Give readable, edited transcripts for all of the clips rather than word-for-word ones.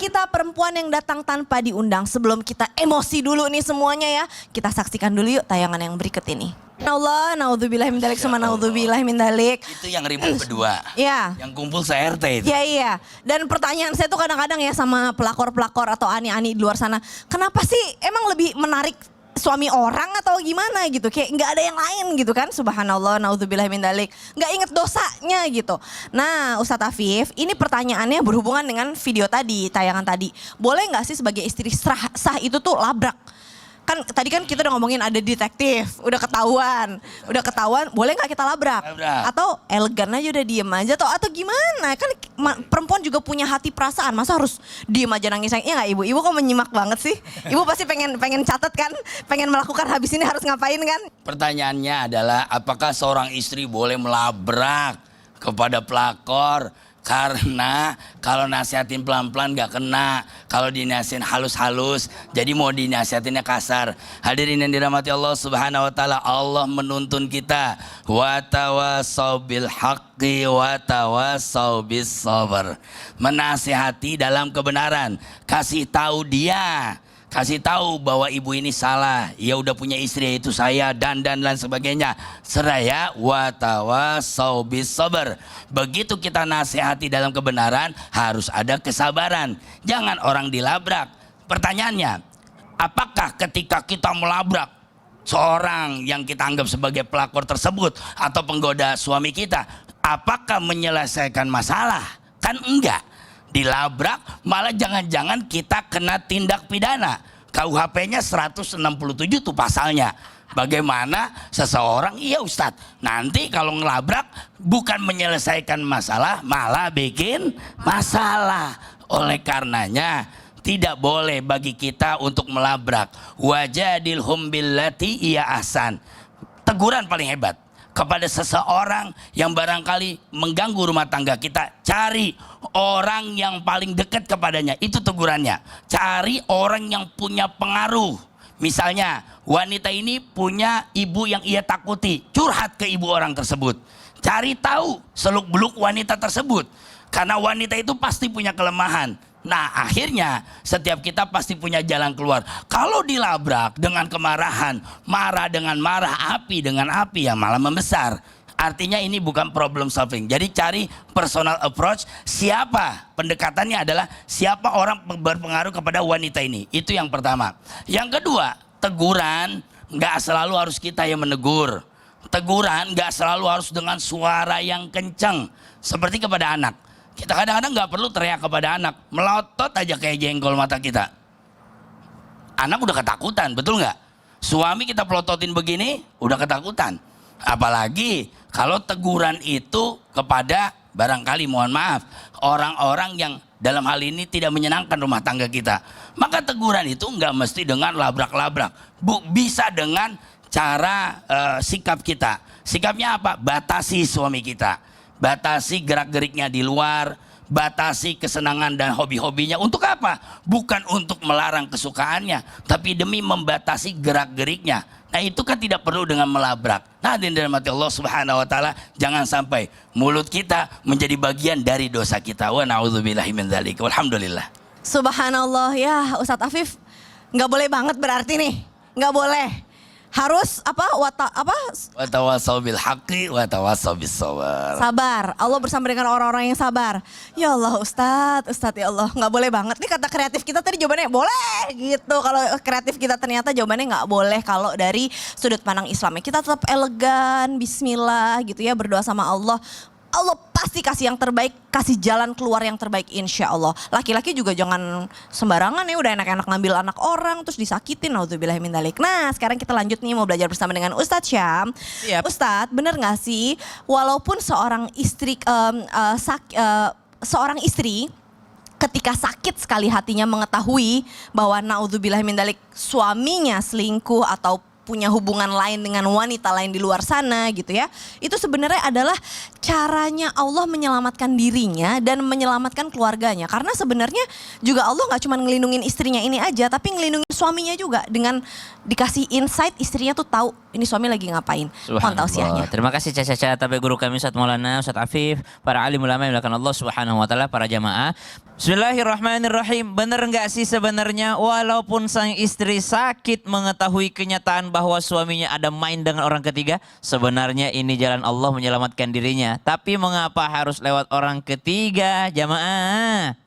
kita perempuan yang datang tanpa diundang. Sebelum kita emosi dulu nih semuanya ya. Kita saksikan dulu yuk tayangan yang berikut ini. Allah, naudzubillahi min dzalik, sama naudzubillahi min dzalik. Itu yang ribut berdua. Iya. Yang kumpul se-RT itu. Iya, iya. Dan pertanyaan saya tuh kadang-kadang ya sama pelakor-pelakor atau ani-ani di luar sana. Kenapa sih emang lebih menarik suami orang atau gimana gitu? Kayak nggak ada yang lain gitu kan? Subhanallah, naudzubillahi min dzalik. Nggak inget dosanya gitu. Nah, Ustadz Afif, ini pertanyaannya berhubungan dengan video tadi, tayangan tadi. Boleh nggak sih sebagai istri sah itu tuh labrak? Kan tadi kan kita udah ngomongin ada detektif, udah ketahuan, boleh nggak kita labrak? Atau elegan aja udah diem aja atau gimana? Kan perempuan juga punya hati perasaan, masa harus diem aja nangis? Iya nggak ibu? Ibu kok menyimak banget sih? Ibu pasti pengen catat kan, pengen melakukan habis ini harus ngapain kan? Pertanyaannya adalah apakah seorang istri boleh melabrak kepada pelakor? Karena kalau nasihatin pelan-pelan gak kena, kalau dinasihatin halus-halus, jadi mau dinasihatinnya kasar. Hadirin yang dirahmati Allah Subhanahu wa taala, Allah menuntun kita wa tawassaw bil haqqi wa tawassaw bis sabr. Menasihati dalam kebenaran, kasih tahu dia, kasih tahu bahwa ibu ini salah, ya udah punya istri yaitu saya dan lain sebagainya. Seraya wa tawassaw bis sabr. Begitu kita nasihati dalam kebenaran harus ada kesabaran. Jangan orang dilabrak. Pertanyaannya, apakah ketika kita melabrak seorang yang kita anggap sebagai pelakor tersebut atau penggoda suami kita, apakah menyelesaikan masalah? Kan enggak. Dilabrak malah jangan-jangan kita kena tindak pidana. KUHP-nya 167 tuh pasalnya. Bagaimana seseorang, iya Ustadz, nanti kalau ngelabrak bukan menyelesaikan masalah, malah bikin masalah. Oleh karenanya tidak boleh bagi kita untuk melabrak. Wajadilhum billati iya ahsan. Teguran paling hebat kepada seseorang yang barangkali mengganggu rumah tangga kita, cari orang yang paling dekat kepadanya, itu tegurannya. Cari orang yang punya pengaruh. Misalnya wanita ini punya ibu yang ia takuti, curhat ke ibu orang tersebut. Cari tahu seluk-beluk wanita tersebut, karena wanita itu pasti punya kelemahan. Nah akhirnya setiap kita pasti punya jalan keluar. Kalau dilabrak dengan kemarahan, marah dengan marah, api dengan api, ya malah membesar. Artinya ini bukan problem solving. Jadi cari personal approach. Siapa pendekatannya adalah siapa orang berpengaruh kepada wanita ini. Itu yang pertama. Yang kedua, teguran nggak selalu harus kita yang menegur. Teguran nggak selalu harus dengan suara yang kencang. Seperti kepada anak. Kita kadang-kadang nggak perlu teriak kepada anak. Melotot aja kayak jengkol mata kita. Anak udah ketakutan, betul nggak? Suami kita pelototin begini, udah ketakutan. Apalagi kalau teguran itu kepada barangkali mohon maaf orang-orang yang dalam hal ini tidak menyenangkan rumah tangga kita. Maka teguran itu nggak mesti dengan labrak-labrak. Bisa dengan cara sikap kita. Sikapnya apa? Batasi suami kita. Batasi gerak-geriknya di luar. Batasi kesenangan dan hobi-hobinya. Untuk apa? Bukan untuk melarang kesukaannya, tapi demi membatasi gerak-geriknya. Nah itu kan tidak perlu dengan melabrak. Nah hadirin dirahmati Allah Subhanahu wa taala, jangan sampai mulut kita menjadi bagian dari dosa kita. Wa na'udzubillahi min dzalik. Walhamdulillah. Subhanallah ya Ustadz Afif, nggak boleh banget berarti nih, nggak boleh. Harus Watawassaw bil haqqi watawassaw bis sabr. Sabar. Allah bersama dengan orang-orang yang sabar. Ya Allah Ustadz ya Allah, nggak boleh banget. Nih kata kreatif kita tadi jawabannya boleh gitu. Kalau kreatif kita ternyata jawabannya nggak boleh kalau dari sudut pandang Islamnya. Kita tetap elegan, bismillah gitu ya, berdoa sama Allah. Allah pasti kasih yang terbaik, kasih jalan keluar yang terbaik insya Allah. Laki-laki juga jangan sembarangan ya, udah enak-enak ngambil anak orang terus disakitin. Naudzubillahi min dzalik. Nah sekarang kita lanjut nih, mau belajar bersama dengan Ustadz Syam. Yep. Ustadz, bener gak sih walaupun seorang istri seorang istri ketika sakit sekali hatinya mengetahui bahwa naudzubillahi min dzalik suaminya selingkuh atau punya hubungan lain dengan wanita lain di luar sana gitu ya. Itu sebenarnya adalah caranya Allah menyelamatkan dirinya dan menyelamatkan keluarganya. Karena sebenarnya juga Allah gak cuma ngelindungin istrinya ini aja, tapi ngelindungin suaminya juga. Dengan dikasih insight, istrinya tuh tahu ini suami lagi ngapain. Mohon tausiahnya. Terima kasih Caca Tabe guru kami Ustaz Maulana, Ustaz Afif, para alim ulama yang dimuliakan Allah Subhanahu wa taala, para jamaah. Bismillahirrahmanirrahim. Benar enggak sih sebenarnya walaupun sang istri sakit mengetahui kenyataan bahwa suaminya ada main dengan orang ketiga, sebenarnya ini jalan Allah menyelamatkan dirinya. Tapi mengapa harus lewat orang ketiga, jamaah?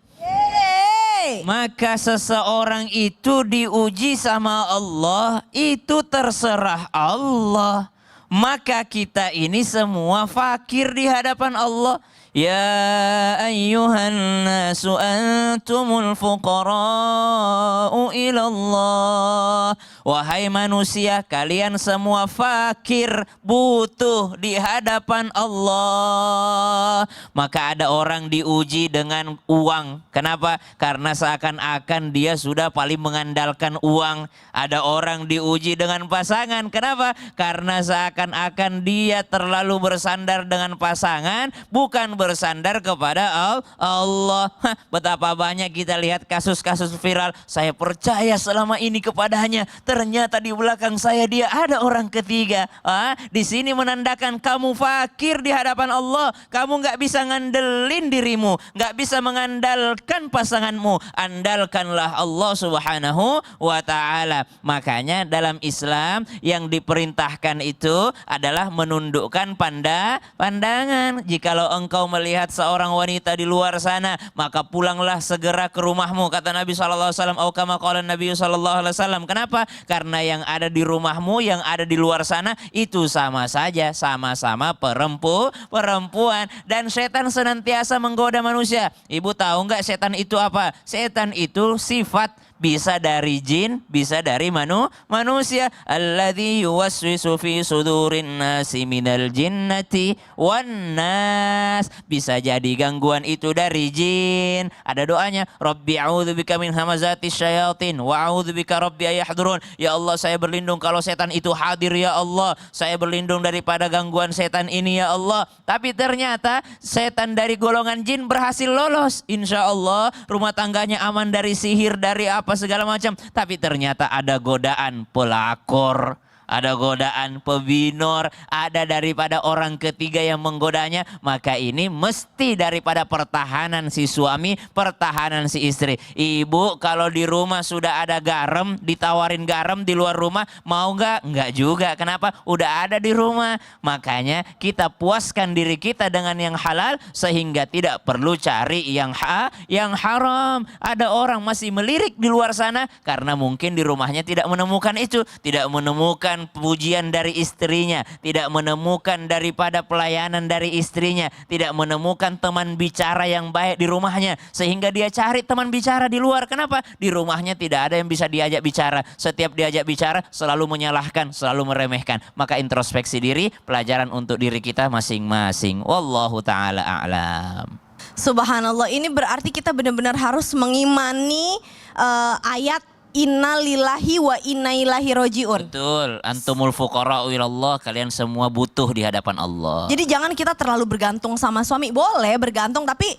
Maka seseorang itu diuji sama Allah, itu terserah Allah. Maka kita ini semua fakir di hadapan Allah. Ya ayyuhan nasu antumul fuqara'u ilallah. Wahai manusia, kalian semua fakir, butuh di hadapan Allah. Maka ada orang diuji dengan uang. Kenapa? Karena seakan-akan dia sudah paling mengandalkan uang. Ada orang diuji dengan pasangan. Kenapa? Karena seakan-akan dia terlalu bersandar dengan pasangan, bukan bersandar kepada Allah. Betapa banyak kita lihat kasus-kasus viral. Saya percaya selama ini kepadanya, ternyata di belakang saya dia ada orang ketiga. Di sini menandakan kamu fakir di hadapan Allah. Kamu nggak bisa ngandelin dirimu, nggak bisa mengandalkan pasanganmu. Andalkanlah Allah Subhanahu wa taala. Makanya dalam Islam yang diperintahkan itu adalah menundukkan pandangan. Jikalau engkau melihat seorang wanita di luar sana, maka pulanglah segera ke rumahmu, kata Nabi SAW. Atau kama qala Nabi SAW. Kenapa? Karena yang ada di rumahmu, yang ada di luar sana itu sama saja, sama-sama perempuan. Dan setan senantiasa menggoda manusia. Ibu tahu nggak setan itu apa? Setan itu sifat, bisa dari jin, bisa dari manusia. Alladzi yuwaswisu fi sudurin nasi minal jinnati wan nas. Bisa jadi gangguan itu dari jin. Ada doanya, Rabbi a'udzubika min hamazatis syayatin wa a'udzubika rabbi ayahdurun. Ya Allah, saya berlindung kalau setan itu hadir ya Allah. Saya berlindung daripada gangguan setan ini ya Allah. Tapi ternyata setan dari golongan jin berhasil lolos. Insya Allah rumah tangganya aman dari sihir, dari apa segala macam. Tapi ternyata ada godaan pelakor, ada godaan pebinor, ada daripada orang ketiga yang menggodanya. Maka ini mesti daripada pertahanan si suami, pertahanan si istri. Ibu kalau di rumah sudah ada garam, ditawarin garam di luar rumah, mau nggak? Nggak juga. Kenapa? Udah ada di rumah. Makanya kita puaskan diri kita dengan yang halal sehingga tidak perlu cari yang haram. Ada orang masih melirik di luar sana karena mungkin di rumahnya tidak menemukan itu, tidak menemukan pujian dari istrinya, tidak menemukan daripada pelayanan dari istrinya, tidak menemukan teman bicara yang baik di rumahnya, sehingga dia cari teman bicara di luar. Kenapa? Di rumahnya tidak ada yang bisa diajak bicara. Setiap diajak bicara selalu menyalahkan, selalu meremehkan. Maka introspeksi diri, pelajaran untuk diri kita masing-masing. Wallahu ta'ala a'lam. Subhanallah, ini berarti kita benar-benar harus mengimani ayat Inna lillahi wa inna ilaihi rojiun. Betul, antumul fuqara'u ilallah, kalian semua butuh di hadapan Allah. Jadi jangan kita terlalu bergantung sama suami. Boleh bergantung, tapi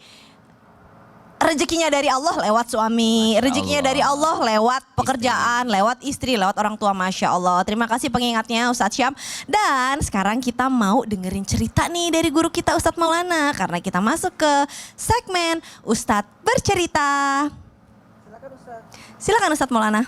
rezekinya dari Allah lewat suami, rezekinya dari Allah lewat pekerjaan, lewat istri, lewat orang tua. Masya Allah. Terima kasih pengingatnya Ustadz Syam. Dan sekarang kita mau dengerin cerita nih dari guru kita Ustadz Maulana. Karena kita masuk ke segmen Ustadz Bercerita. Silakan Ustadz Maulana.